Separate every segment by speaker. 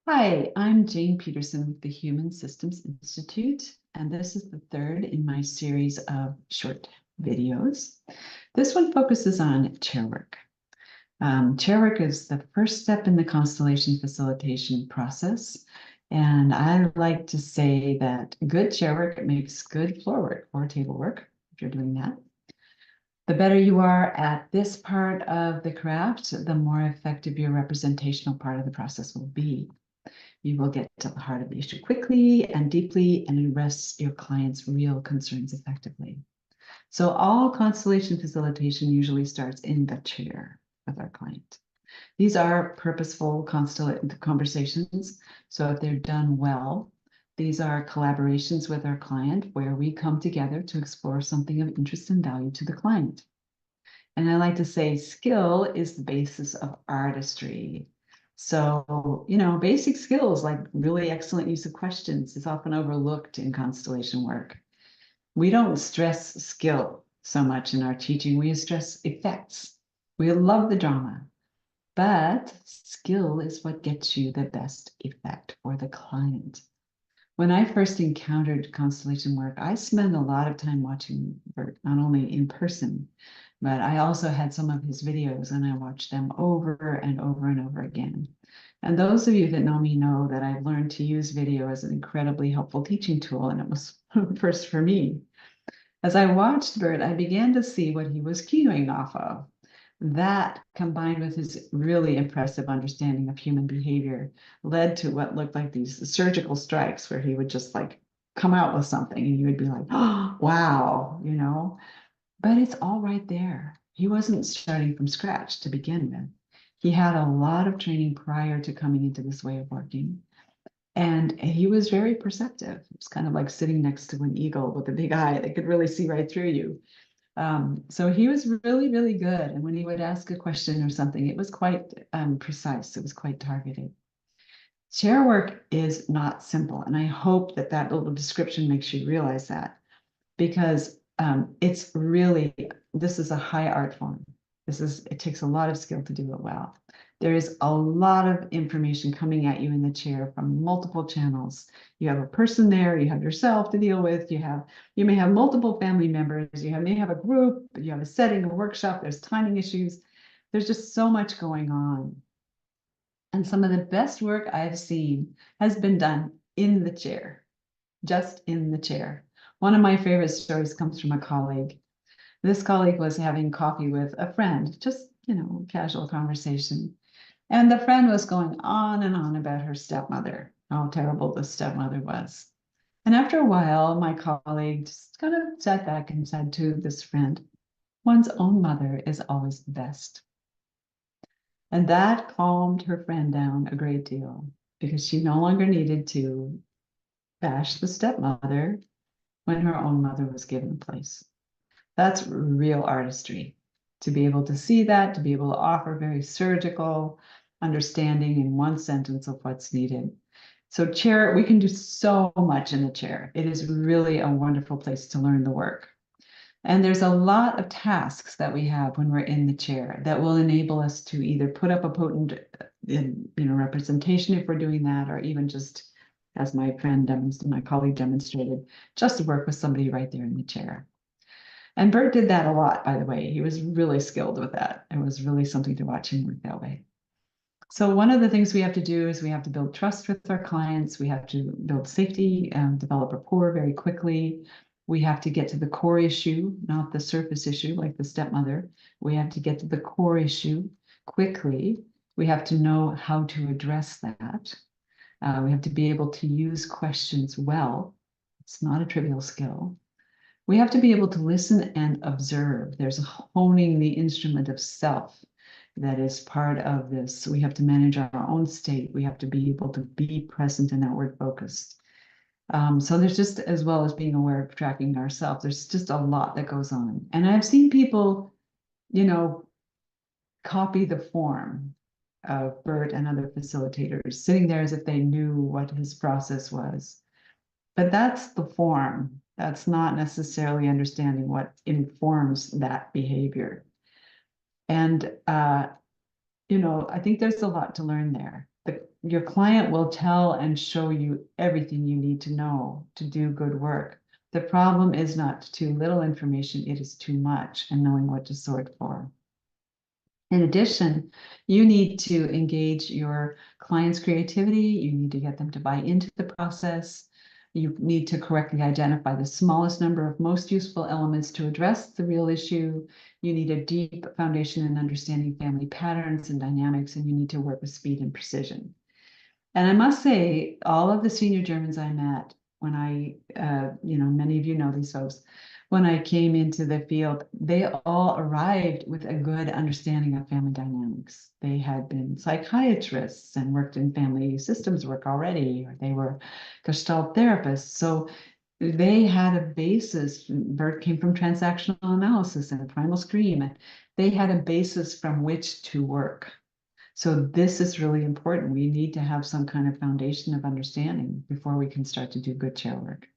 Speaker 1: Hi, I'm Jane Peterson with the Human Systems Institute, and this is the third in my series of short videos. This one focuses on Chairwork. Chairwork is the first step in the constellation facilitation process, and I like to say that good chairwork makes good floor work or table work, if you're doing that. The better you are at this part of the craft, the more effective your representational part of the process will be. You will get to the heart of the issue quickly and deeply and address your client's real concerns effectively. So all constellation facilitation usually starts in the chair with our client. These are purposeful conversations. So if they're done well, these are collaborations with our client where we come together to explore something of interest and value to the client. And I like to say skill is the basis of artistry. So, basic skills like really excellent use of questions is often overlooked in constellation work. We don't stress skill so much in our teaching, we stress effects. We love the drama, but skill is what gets you the best effect for the client. When I first encountered constellation work, I spent a lot of time watching Bert, not only in person, but I also had some of his videos and I watched them over and over and over again. And those of you that know me know that I've learned to use video as an incredibly helpful teaching tool, and it was first for me. As I watched Bert, I began to see what he was keying off of. That, combined with his really impressive understanding of human behavior, led to what looked like these surgical strikes where he would just like come out with something and you would be like, oh, wow. But it's all right there. He wasn't starting from scratch to begin with. He had a lot of training prior to coming into this way of working. And he was very perceptive. It was kind of like sitting next to an eagle with a big eye that could really see right through you. So he was really, really good. And when he would ask a question or something, it was quite precise. It was quite targeted. Chair work is not simple. And I hope that that little description makes you realize that because it's really, this is a high art form. It takes a lot of skill to do it well. There is a lot of information coming at you in the chair from multiple channels. You have a person there, you have yourself to deal with, you may have multiple family members, may have a group, you have a setting, a workshop, there's timing issues. There's just so much going on. And some of the best work I've seen has been done in the chair, just in the chair. One of my favorite stories comes from a colleague. This colleague was having coffee with a friend, just, casual conversation. And the friend was going on and on about her stepmother, how terrible the stepmother was. And after a while, my colleague just kind of sat back and said to this friend, one's own mother is always the best. And that calmed her friend down a great deal because she no longer needed to bash the stepmother when her own mother was given place. That's real artistry. To be able to see that, to be able to offer very surgical understanding in one sentence of what's needed. So chair, we can do so much in the chair. It is really a wonderful place to learn the work. And there's a lot of tasks that we have when we're in the chair that will enable us to either put up a potent representation if we're doing that, or even just, as my colleague demonstrated, just to work with somebody right there in the chair. And Bert did that a lot, by the way. He was really skilled with that. It was really something to watch him work that way. So one of the things we have to do is we have to build trust with our clients. We have to build safety and develop rapport very quickly. We have to get to the core issue, not the surface issue like the stepmother. We have to get to the core issue quickly. We have to know how to address that. We have to be able to use questions well. It's not a trivial skill. We have to be able to listen and observe. There's honing the instrument of self that is part of this. We have to manage our own state. We have to be able to be present and outward focused. So there's just, as well as being aware of tracking ourselves, there's just a lot that goes on. And I've seen people, copy the form of Bert and other facilitators, sitting there as if they knew what his process was. But that's the form. That's not necessarily understanding what informs that behavior. And, I think there's a lot to learn there. your client will tell and show you everything you need to know to do good work. The problem is not too little information, it is too much, and knowing what to sort for. In addition, you need to engage your client's creativity. You need to get them to buy into the process. You need to correctly identify the smallest number of most useful elements to address the real issue. You need a deep foundation in understanding family patterns and dynamics, and you need to work with speed and precision. And I must say, all of the senior Germans I met when many of you know these folks, when I came into the field, they all arrived with a good understanding of family dynamics. They had been psychiatrists and worked in family systems work already, or they were Gestalt therapists. So they had a basis. Bert came from transactional analysis and primal scream, and they had a basis from which to work. So this is really important. We need to have some kind of foundation of understanding before we can start to do good chair work.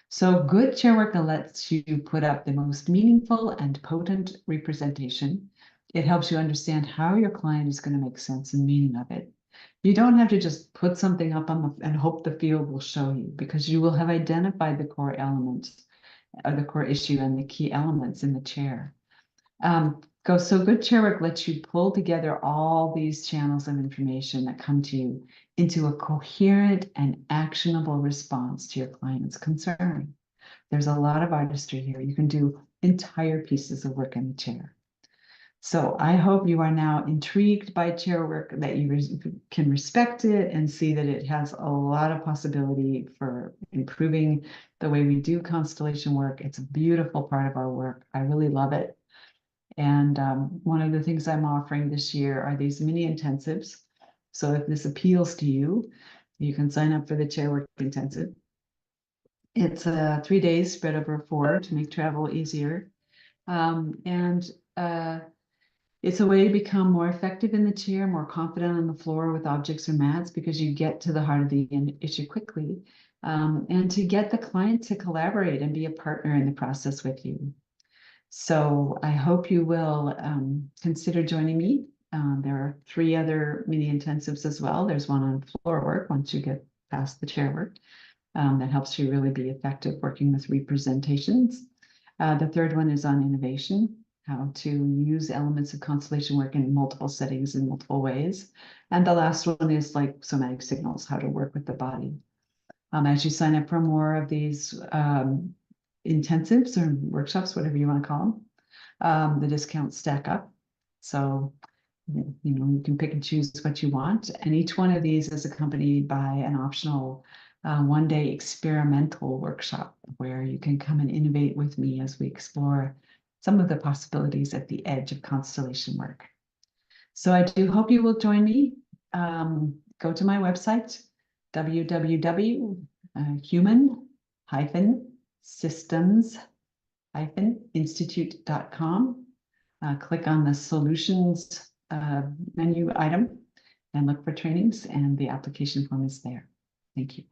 Speaker 1: So good chair work lets you put up the most meaningful and potent representation. It helps you understand how your client is going to make sense and meaning of it. You don't have to just put something up and hope the field will show you, because you will have identified the core elements, or the core issue and the key elements in the chair. So good chair work lets you pull together all these channels of information that come to you into a coherent and actionable response to your client's concern. There's a lot of artistry here. You can do entire pieces of work in the chair. So I hope you are now intrigued by chair work, that you can respect it and see that it has a lot of possibility for improving the way we do constellation work. It's a beautiful part of our work. I really love it. And one of the things I'm offering this year are these mini intensives. So if this appeals to you, you can sign up for the Chairwork Intensive. It's 3 days spread over 4 to make travel easier. It's a way to become more effective in the chair, more confident on the floor with objects or mats, because you get to the heart of the issue quickly. And to get the client to collaborate and be a partner in the process with you. So I hope you will consider joining me. There are 3 other mini intensives as well. There's one on floor work once you get past the chair work that helps you really be effective working with representations. The 3rd one is on innovation, how to use elements of constellation work in multiple settings in multiple ways. And the last one is like somatic signals, how to work with the body. As you sign up for more of these intensives or workshops, whatever you want to call them, the discounts stack up. So, you can pick and choose what you want. And each one of these is accompanied by an optional 1-day experimental workshop where you can come and innovate with me as we explore some of the possibilities at the edge of constellation work. So I do hope you will join me. Go to my website, www.human-systems-institute.com. Click on the solutions menu item and look for trainings, and the application form is there. Thank you.